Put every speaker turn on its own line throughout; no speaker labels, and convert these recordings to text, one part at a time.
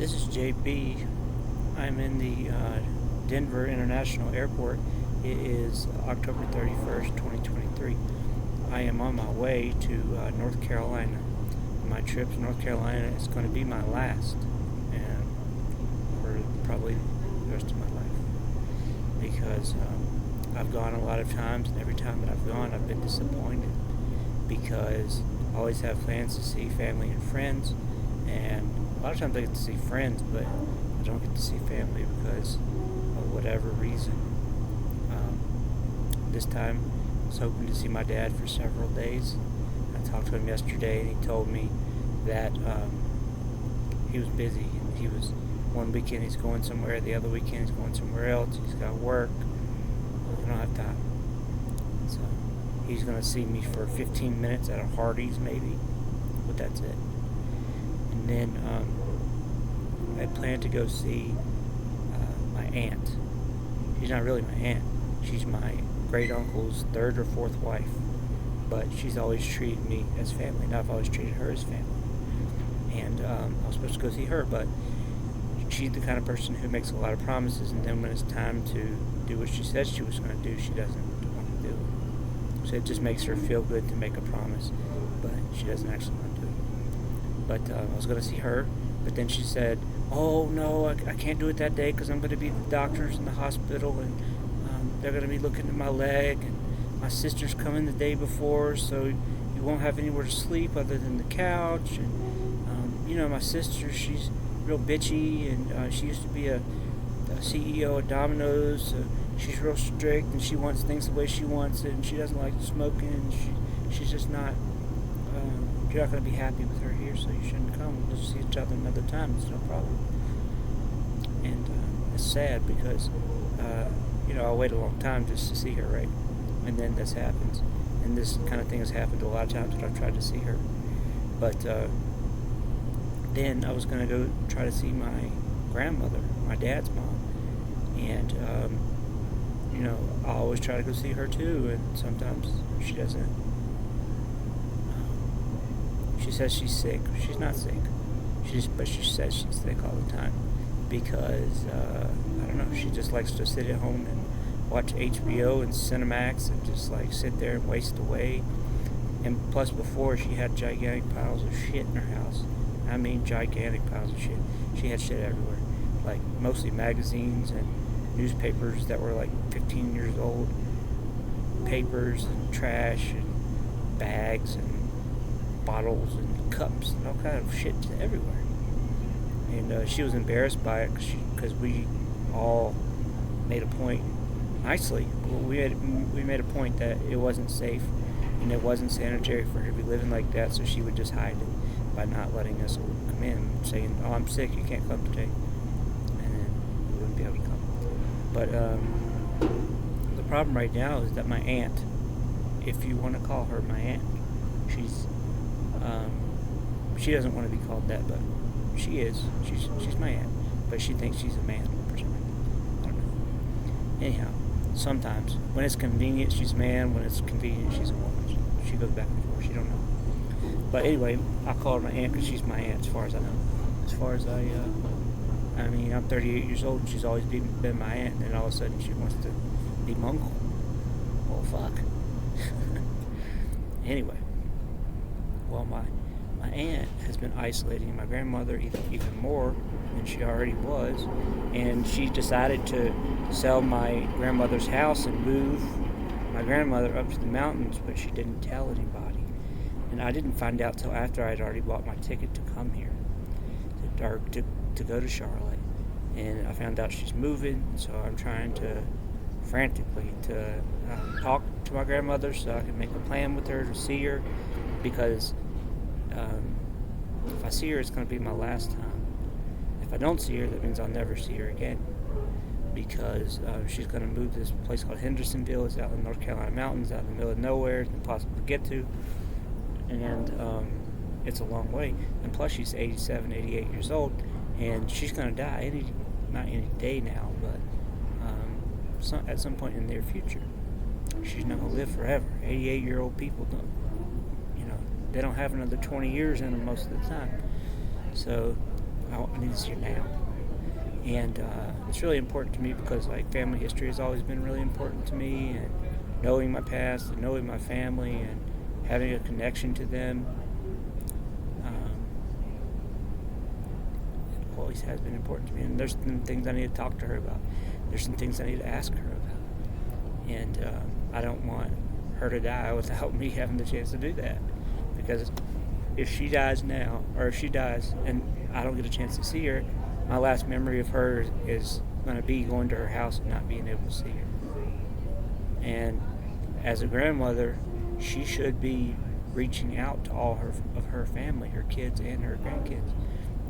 This is JB. I'm in the Denver International Airport. It is October 31st, 2023. I am on my way to North Carolina. My trip to North Carolina is going to be my last, and for probably the rest of my life, because I've gone a lot of times, and every time that I've gone, I've been disappointed because I always have plans to see family and friends, and a lot of times I get to see friends, but I don't get to see family because of whatever reason. This time, I was hoping to see my dad for several days. I talked to him yesterday, and he told me that he was busy. He was one weekend he's going somewhere, the other weekend he's going somewhere else. He's got work. I don't have time. So he's going to see me for 15 minutes at a Hardee's maybe, but that's it. And then I plan to go see my aunt. She's not really my aunt. She's my great uncle's third or fourth wife, but she's always treated me as family, and I've always treated her as family. And I was supposed to go see her, but she's the kind of person who makes a lot of promises, and then when it's time to do what she said she was going to do, she doesn't want to do it. So it just makes her feel good to make a promise, but she doesn't actually want to do it. But I was going to see her, but then she said, "Oh no, I can't do it that day because I'm going to be at the doctor's in the hospital, and they're going to be looking at my leg, and my sister's coming the day before, so you won't have anywhere to sleep other than the couch. And my sister, she's real bitchy, and she used to be a CEO at Domino's, so she's real strict, and she wants things the way she wants it, and she doesn't like smoking, and she's just not, you're not going to be happy with her here, so you shouldn't come. We'll just see each other another time. It's no problem." And it's sad because I'll wait a long time just to see her, right? And then this happens. And this kind of thing has happened a lot of times that I've tried to see her. But then I was going to go try to see my grandmother, my dad's mom. And, I always try to go see her too, and sometimes she doesn't. She says she's sick. She's not sick. But she says she's sick all the time because, I don't know, she just likes to sit at home and watch HBO and Cinemax and just sit there and waste away. And plus, before, she had gigantic piles of shit in her house. I mean gigantic piles of shit. She had shit everywhere, mostly magazines and newspapers that were 15 years old, papers and trash and bags and bottles and cups and all kind of shit everywhere. And she was embarrassed by it because we all made a point, nicely, we made a point that it wasn't safe and it wasn't sanitary for her to be living like that, so she would just hide it by not letting us come in, saying, "Oh, I'm sick, you can't come today," and then we wouldn't be able to come. But the problem right now is that my aunt, if you want to call her my aunt, she doesn't want to be called that, but she is. She's my aunt, but she thinks she's a man for some reason. I don't know. Anyhow, sometimes when it's convenient, she's a man. When it's convenient, she's a woman. She goes back and forth. She don't know. But anyway, I call her my aunt because she's my aunt, as far as I know. As far as I'm 38 years old, and she's always been my aunt, and then all of a sudden she wants to be my uncle. Well, fuck. Anyway, well, my aunt has been isolating my grandmother even more than she already was, and she decided to sell my grandmother's house and move my grandmother up to the mountains, but she didn't tell anybody. And I didn't find out till after I'd already bought my ticket to come here, to go to Charlotte. And I found out she's moving, so I'm trying to frantically to talk to my grandmother so I can make a plan with her to see her, because if I see her, it's going to be my last time. If I don't see her, that means I'll never see her again, because she's going to move to this place called Hendersonville. It's out in the North Carolina mountains, out in the middle of nowhere. It's impossible to get to, and it's a long way. And plus, she's 87, 88 years old, and she's going to die not any day now, but at some point in the near future. She's not going to live forever. 88-year-old people don't, they don't have another 20 years in them most of the time. So I need to see her now. And it's really important to me because like family history has always been really important to me, and knowing my past and knowing my family and having a connection to them it always has been important to me. And there's some things I need to talk to her about. There's some things I need to ask her about. And I don't want her to die without me having the chance to do that. Because if she dies now, or if she dies and I don't get a chance to see her, my last memory of her is going to be going to her house and not being able to see her. And as a grandmother, she should be reaching out to all of her family, her kids and her grandkids.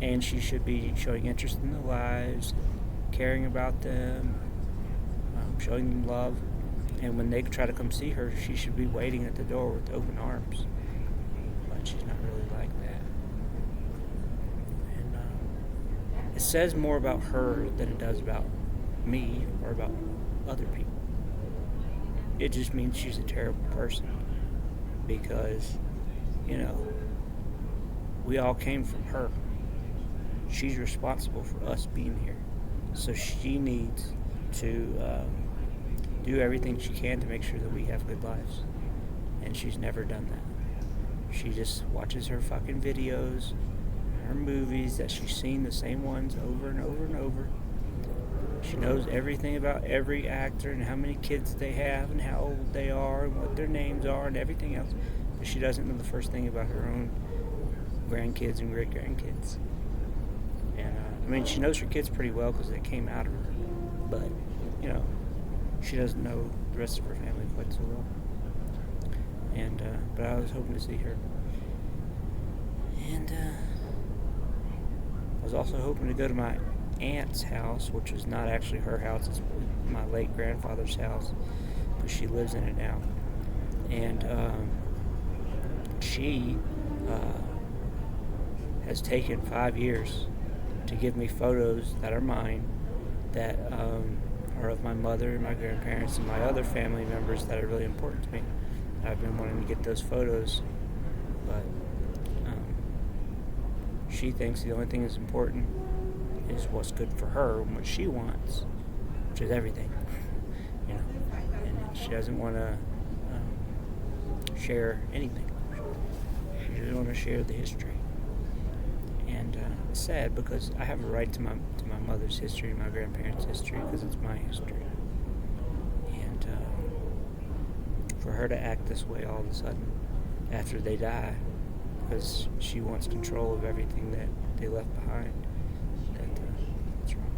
And she should be showing interest in their lives, caring about them, showing them love. And when they try to come see her, she should be waiting at the door with open arms. But she's not really like that. And it says more about her than it does about me or about other people. It just means she's a terrible person. Because, we all came from her. She's responsible for us being here. So she needs to do everything she can to make sure that we have good lives. And she's never done that. She just watches her fucking videos, her movies that she's seen the same ones over and over and over. She knows everything about every actor and how many kids they have and how old they are and what their names are and everything else. But she doesn't know the first thing about her own grandkids and great-grandkids. And, she knows her kids pretty well because they came out of her. But, she doesn't know the rest of her family quite so well. And, but I was hoping to see her. And, I was also hoping to go to my aunt's house, which is not actually her house, it's my late grandfather's house, but she lives in it now. And she has taken 5 years to give me photos that are mine, that are of my mother and my grandparents and my other family members that are really important to me. I've been wanting to get those photos, but she thinks the only thing that's important is what's good for her and what she wants, which is everything, and she doesn't want to share anything. She doesn't want to share the history, and it's sad because I have a right to my mother's history and my grandparents' history because it's my history, and for her to act this way all of a sudden after they die because she wants control of everything that they left behind. That's wrong.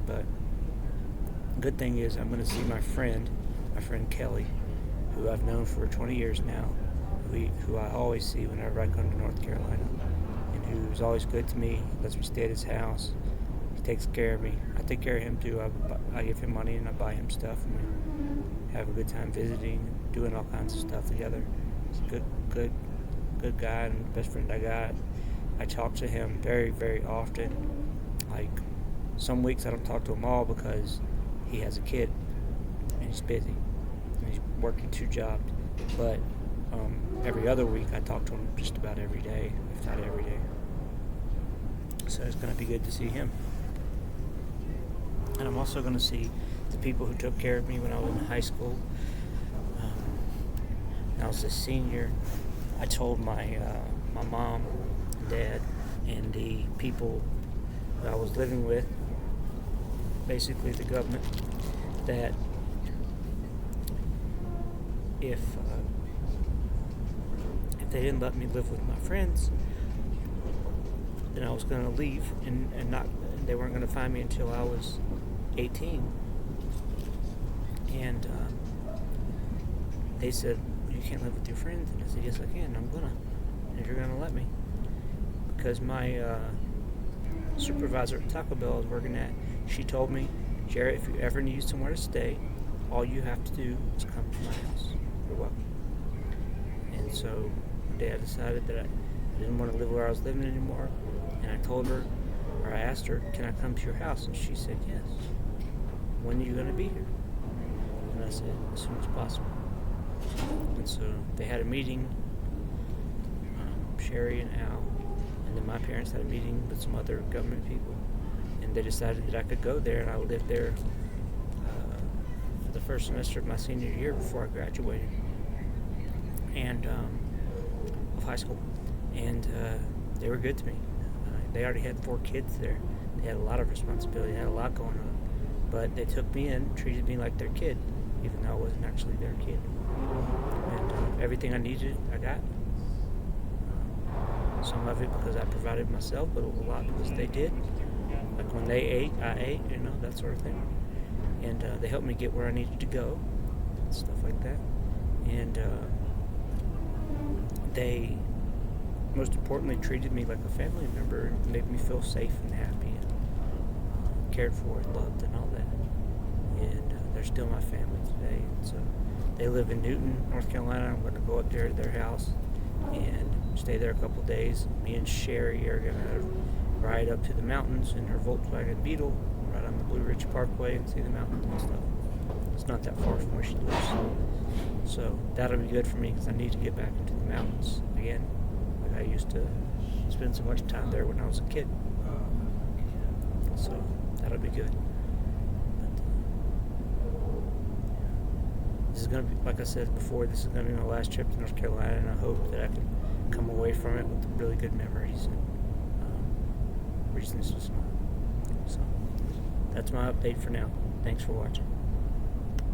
But good thing is I'm going to see my friend Kelly, who I've known for 20 years now, who I always see whenever I come to North Carolina, and who's always good to me, lets me stay at his house. He takes care of me. I take care of him too. I give him money and I buy him stuff, and we have a good time visiting, doing all kinds of stuff together. He's a good guy and best friend I got. I talk to him very, very often. Like, some weeks I don't talk to him all because he has a kid and he's busy and he's working 2 jobs. But every other week I talk to him just about every day, if not every day. So it's going to be good to see him. And I'm also going to see the people who took care of me when I was in high school. When I was a senior, I told my mom and dad and the people that I was living with, basically the government, that if they didn't let me live with my friends, then I was going to leave and they weren't going to find me until I was 18. And they said, "You can't live with your friends." And I said, "Yes, I can. I'm gonna. If you're gonna let me." Because my supervisor at Taco Bell I was working at, she told me, "Jarrett, if you ever need somewhere to stay, all you have to do is come to my house. You're welcome." And so one day I decided that I didn't want to live where I was living anymore, and I told her, or I asked her, "Can I come to your house?" And she said, "Yes." "When are you going to be here?" And I said, "As soon as possible." And so they had a meeting, Sherry and Al, And then my parents had a meeting with some other government people, and they decided that I could go there, and I lived there for the first semester of my senior year before I graduated and of high school. And they were good to me. They already had 4 kids there. They had a lot of responsibility, had a lot going on. But they took me in, treated me like their kid, even though I wasn't actually their kid. And everything I needed, I got. Some of it because I provided myself, but a lot because they did. Like when they ate, I ate, that sort of thing. And they helped me get where I needed to go, stuff like that. And they, most importantly, treated me like a family member and made me feel safe and happy and cared for and loved and all that. And they're still my family today. And so they live in Newton, North Carolina. I'm going to go up there to their house and stay there a couple days. Me and Sherry are going to ride up to the mountains in her Volkswagen Beetle, ride on the Blue Ridge Parkway and see the mountains and stuff. It's not that far from where she lives. So that'll be good for me because I need to get back into the mountains again. Like I used to spend so much time there when I was a kid. So that'll be good. But, this is going to be, like I said before, this is going to be my last trip to North Carolina, and I hope that I can come away from it with really good memories and reasons to smile. So that's my update for now. Thanks for watching.